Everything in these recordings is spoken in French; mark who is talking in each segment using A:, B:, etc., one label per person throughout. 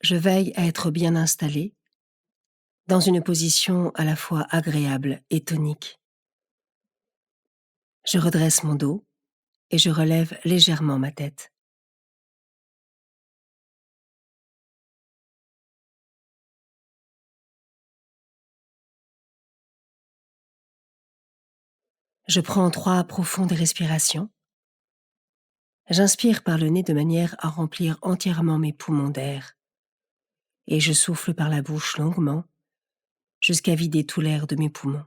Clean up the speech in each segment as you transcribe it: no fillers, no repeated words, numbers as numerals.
A: Je veille à être bien installée, dans une position à la fois agréable et tonique. Je redresse mon dos et je relève légèrement ma tête. Je prends 3 profondes respirations. J'inspire par le nez de manière à remplir entièrement mes poumons d'air et je souffle par la bouche longuement jusqu'à vider tout l'air de mes poumons.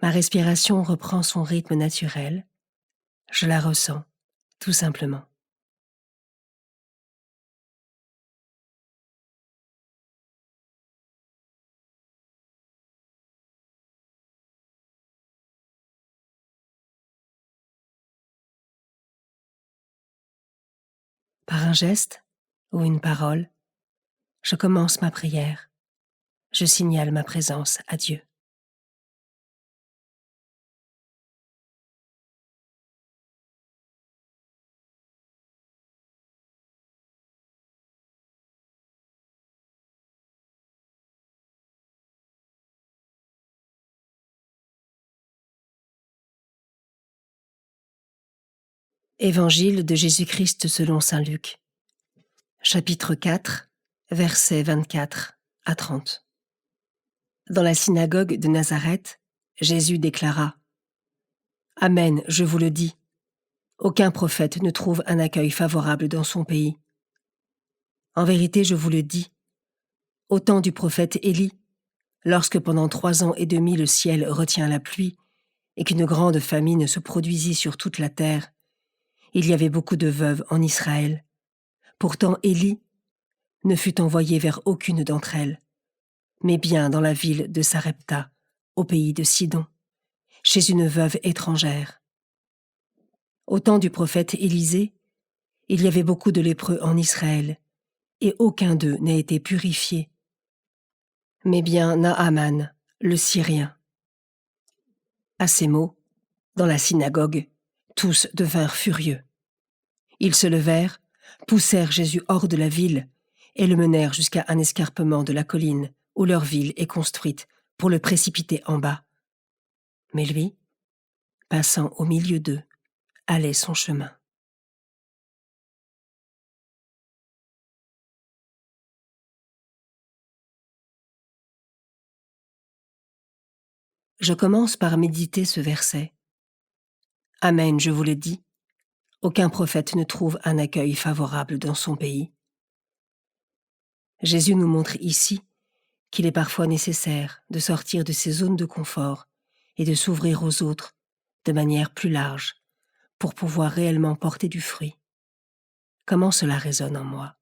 A: Ma respiration reprend son rythme naturel. Je la ressens, tout simplement. Par un geste ou une parole, je commence ma prière. Je signale ma présence à Dieu. Évangile de Jésus-Christ selon saint Luc, chapitre 4, versets 24 à 30. Dans la synagogue de Nazareth, Jésus déclara : « Amen, je vous le dis, aucun prophète ne trouve un accueil favorable dans son pays. En vérité, je vous le dis, au temps du prophète Élie, lorsque pendant 3 ans et demi le ciel retient la pluie et qu'une grande famine se produisit sur toute la terre, il y avait beaucoup de veuves en Israël. Pourtant Élie ne fut envoyé vers aucune d'entre elles, mais bien dans la ville de Sarepta, au pays de Sidon, chez une veuve étrangère. Au temps du prophète Élisée, il y avait beaucoup de lépreux en Israël, et aucun d'eux n'a été purifié, mais bien Naaman, le Syrien. » À ces mots, dans la synagogue, tous devinrent furieux. Ils se levèrent, poussèrent Jésus hors de la ville et le menèrent jusqu'à un escarpement de la colline où leur ville est construite pour le précipiter en bas. Mais lui, passant au milieu d'eux, allait son chemin. Je commence par méditer ce verset. Amen, je vous le dis, aucun prophète ne trouve un accueil favorable dans son pays. Jésus nous montre ici qu'il est parfois nécessaire de sortir de ses zones de confort et de s'ouvrir aux autres de manière plus large pour pouvoir réellement porter du fruit. Comment cela résonne en moi?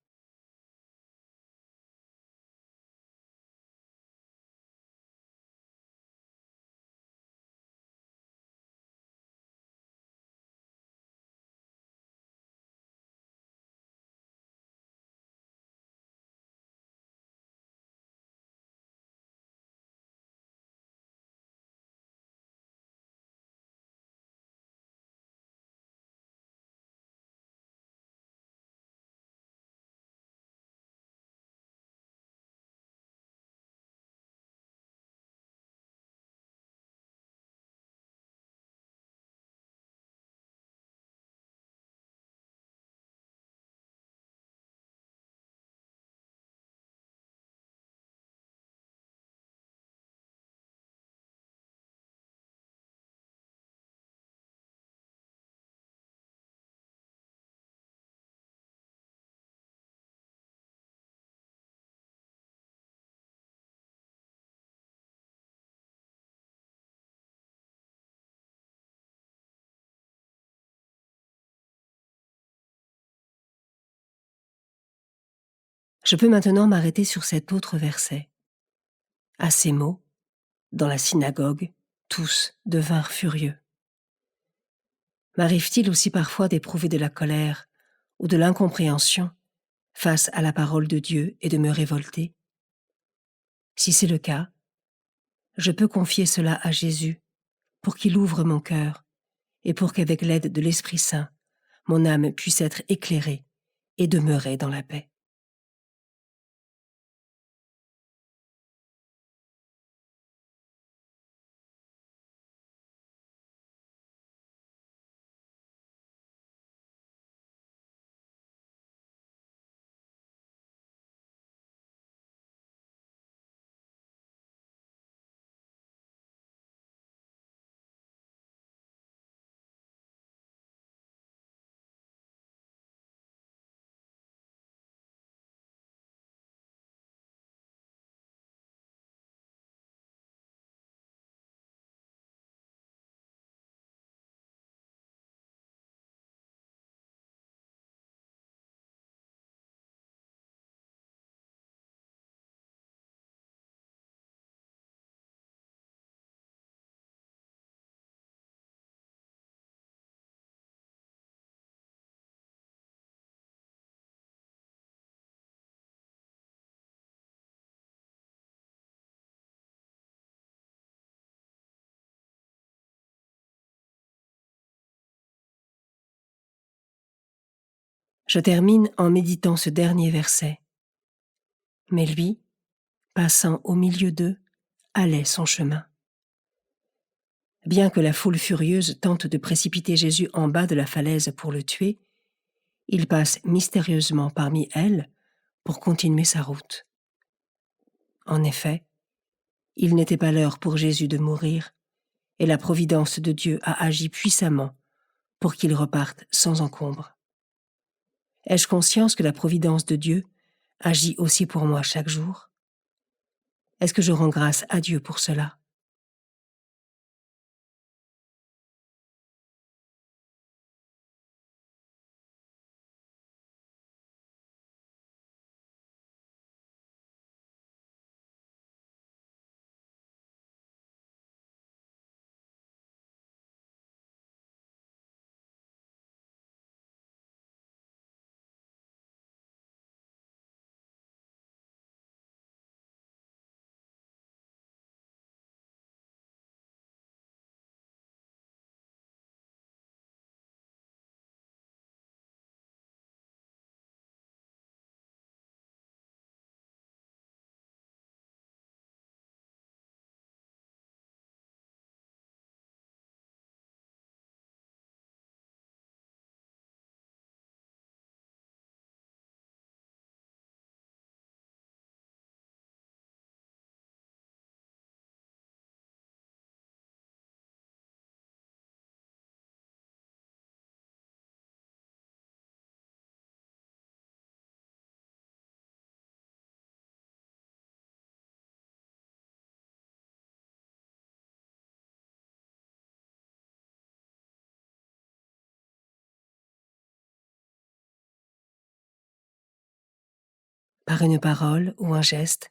A: Je peux maintenant m'arrêter sur cet autre verset. À ces mots, dans la synagogue, tous devinrent furieux. M'arrive-t-il aussi parfois d'éprouver de la colère ou de l'incompréhension face à la parole de Dieu et de me révolter? Si c'est le cas, je peux confier cela à Jésus pour qu'il ouvre mon cœur et pour qu'avec l'aide de l'Esprit Saint, mon âme puisse être éclairée et demeurer dans la paix. Je termine en méditant ce dernier verset. Mais lui, passant au milieu d'eux, allait son chemin. Bien que la foule furieuse tente de précipiter Jésus en bas de la falaise pour le tuer, il passe mystérieusement parmi elles pour continuer sa route. En effet, il n'était pas l'heure pour Jésus de mourir, et la providence de Dieu a agi puissamment pour qu'il reparte sans encombre. Ai-je conscience que la providence de Dieu agit aussi pour moi chaque jour? Est-ce que je rends grâce à Dieu pour cela? Par une parole ou un geste,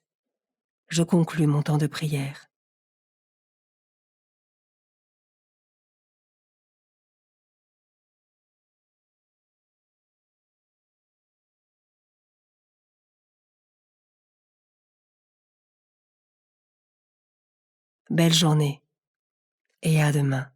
A: je conclus mon temps de prière. Belle journée et à demain.